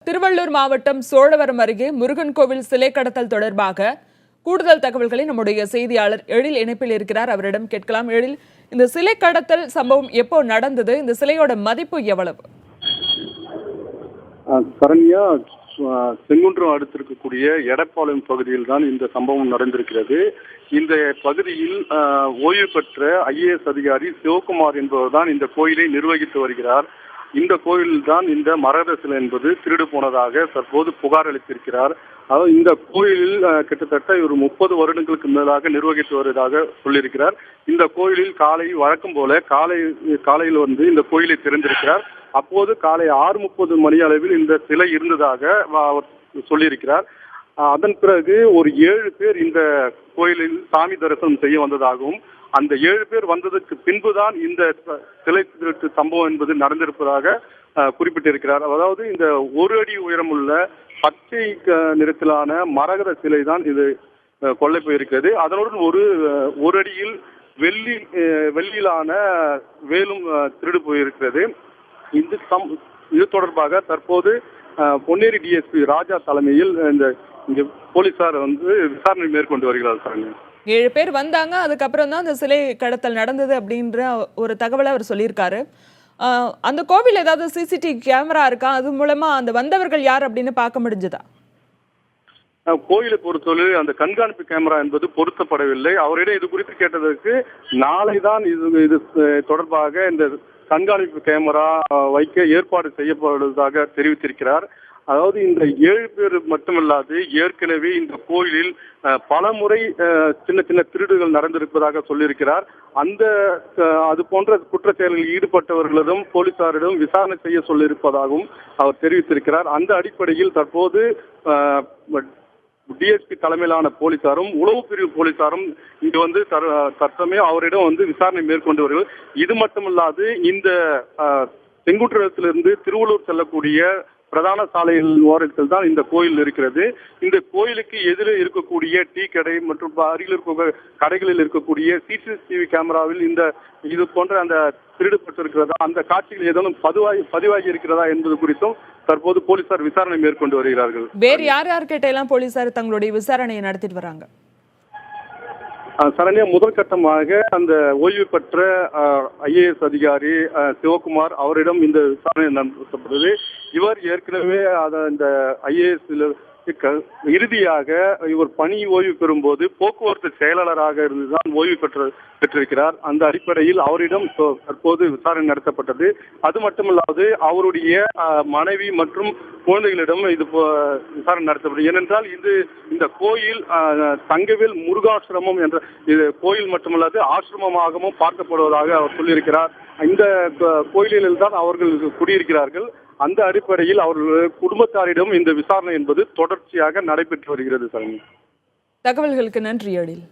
திருவள்ளூர் மாவட்டம் சோழவரம் அருகே முருகன் கோவில் சிலை கடத்தல் தொடர்பாக கூடுதல் தகவல்களை நம்முடைய செய்தியாளர் எழில் இணைப்பில் இருக்கிறார். அவரிடம் கேட்கலாம். எழில், இந்த சிலை கடத்தல் சம்பவம் எப்போ நடந்தது? இந்த சிலையோட மதிப்பு எவ்வளவு? சரண்யா, செங்குன்றம் அடுத்திருக்கக்கூடிய எடப்பாளையம் பகுதியில் தான் இந்த சம்பவம் நடந்திருக்கிறது. இந்த பகுதியில் ஓய்வு பெற்ற IAS அதிகாரி சிவகுமார் என்பவர் தான் இந்த கோயிலை நிர்வகித்து வருகிறார். இந்த கோயிலில் தான் இந்த மரகத சிலை என்பது திருடு போனதாக தற்போது புகார் அளித்திருக்கிறார். அதாவது இந்த கோயிலில் கிட்டத்தட்ட ஒரு 30 வருடங்களுக்கு மேலாக நிர்வகித்து வருவதாக சொல்லியிருக்கிறார். இந்த கோயிலில் காலை வழக்கம் போல காலையில் வந்து இந்த கோயிலை திறந்திருக்கிறார். அப்போது காலை 6:30 மணி அளவில் இந்த சிலை இருந்ததாக அவர் சொல்லியிருக்கிறார். அதன் பிறகு ஒரு 7 பேர் இந்த கோயிலில் சாமி தரிசனம் செய்ய வந்ததாகவும், அந்த 7 பேர் வந்ததற்கு பின்புதான் இந்த சிலை திருட்டு சம்பவம் என்பது நடந்திருப்பதாக குறிப்பிட்டிருக்கிறார். அதாவது இந்த 1 அடி உயரமுள்ள பச்சை நிறத்திலான மரகத சிலை தான் இது கொள்ளை போயிருக்கிறது. அதனுடன் ஒரு அடியில் வெள்ளியிலான வேலும் திருடு போயிருக்கிறது. இது தொடர்பாக தற்போது பொன்னேரி DSP ராஜா தலைமையில் இங்க போலீசார் வந்து விசாரணை மேற்கொண்டு வருகிறார். 7 பேர் வந்தாங்க, அதுக்கப்புறம் தான் அந்த சிலை கடத்தல் நடந்தது அப்படின்ற ஒரு தகவலை அவர் சொல்லியிருக்காரு. அந்த கோவில் ஏதாவது CCTV கேமரா இருக்கா? அது மூலமா அந்த வந்தவர்கள் யார் அப்படின்னு பார்க்க முடிஞ்சதா? கோயிலை பொறுத்தவரை அந்த கண்காணிப்பு கேமரா என்பது பொருத்தப்படவில்லை. அவரிடம் இது குறித்து கேட்டதற்கு நாளை தான் இது தொடர்பாக இந்த கண்காணிப்பு கேமரா வைக்க ஏற்பாடு செய்யப்படுவதாக தெரிவித்திருக்கிறார். அதாவது இந்த 7 பேர் மட்டுமல்லாது ஏற்கனவே இந்த கோயிலில் பல முறை சின்ன சின்ன திருடுகள் நடந்திருப்பதாக சொல்லியிருக்கிறார். அது போன்ற குற்றச்செயல்களில் ஈடுபட்டவர்களிடம் போலீசாரிடம் விசாரணை செய்ய சொல்லியிருப்பதாகவும் அவர் தெரிவித்திருக்கிறார். அந்த அடிப்படையில் தற்போது DSP தலைமையிலான போலீசாரும் உளவு பிரிவு போலீசாரும் இங்கு வந்து தற்சமயம் அவரிடம் வந்து விசாரணை மேற்கொண்டு வருகிறது. இது மட்டுமல்லாது இந்த செங்குன்றத்திலிருந்து திருவள்ளூர் செல்லக்கூடிய பிரதான சாலையில் ஓரத்தில் தான் இந்த கோயில் இருக்கிறது. இந்த கோயிலுக்கு எதிரே இருக்கக்கூடிய டீ கடை மற்றும் அருகில் இருக்க கடைகளில் இருக்கக்கூடிய CCTV கேமராவில் இது போன்ற அந்த திருடுபட்டிருக்கிறதா, அந்த காட்சிகள் ஏதேனும் பதிவாகி இருக்கிறதா என்பது குறித்தும் தற்போது போலீசார் விசாரணை மேற்கொண்டு வருகிறார்கள். வேறு யார் கிட்ட எல்லாம் போலீசார் தங்களுடைய விசாரணையை நடத்திட்டு வராங்க? சரண்யா, முதல் கட்டமாக அந்த ஓய்வு பெற்ற IAS அதிகாரி சிவகுமார் அவரிடம் இந்த விசாரணை நடத்தப்பட்டது. இவர் ஏற்கனவே இந்த IAS இறுதியாக இவர் பணி ஓய்வு பெறும்போது போக்குவரத்து செயலாளராக இருந்துதான் ஓய்வு பெற்றிருக்கிறார். அந்த அடிப்படையில் அவரிடம் தற்போது விசாரணை நடத்தப்பட்டது. அது மட்டுமல்லாது அவருடைய மனைவி மற்றும் குழந்தைகளிடம் இது விசாரணை நடத்தப்பட்டது. ஏனென்றால் இந்த கோயில் தங்கவேல் முருகாசிரமம் என்ற இது கோயில் மட்டுமல்லாது ஆசிரமமாகவும் பார்க்கப்படுவதாக அவர் சொல்லியிருக்கிறார். இந்த கோயிலில் தான் அவர்கள் குடியிருக்கிறார்கள். அந்த அடிப்படையில் அவர்கள் குடும்பத்தாரிடம் இந்த விசாரணை என்பது தொடர்ச்சியாக நடைபெற்று வருகிறது. தகவல்களுக்கு நன்றி எழில்.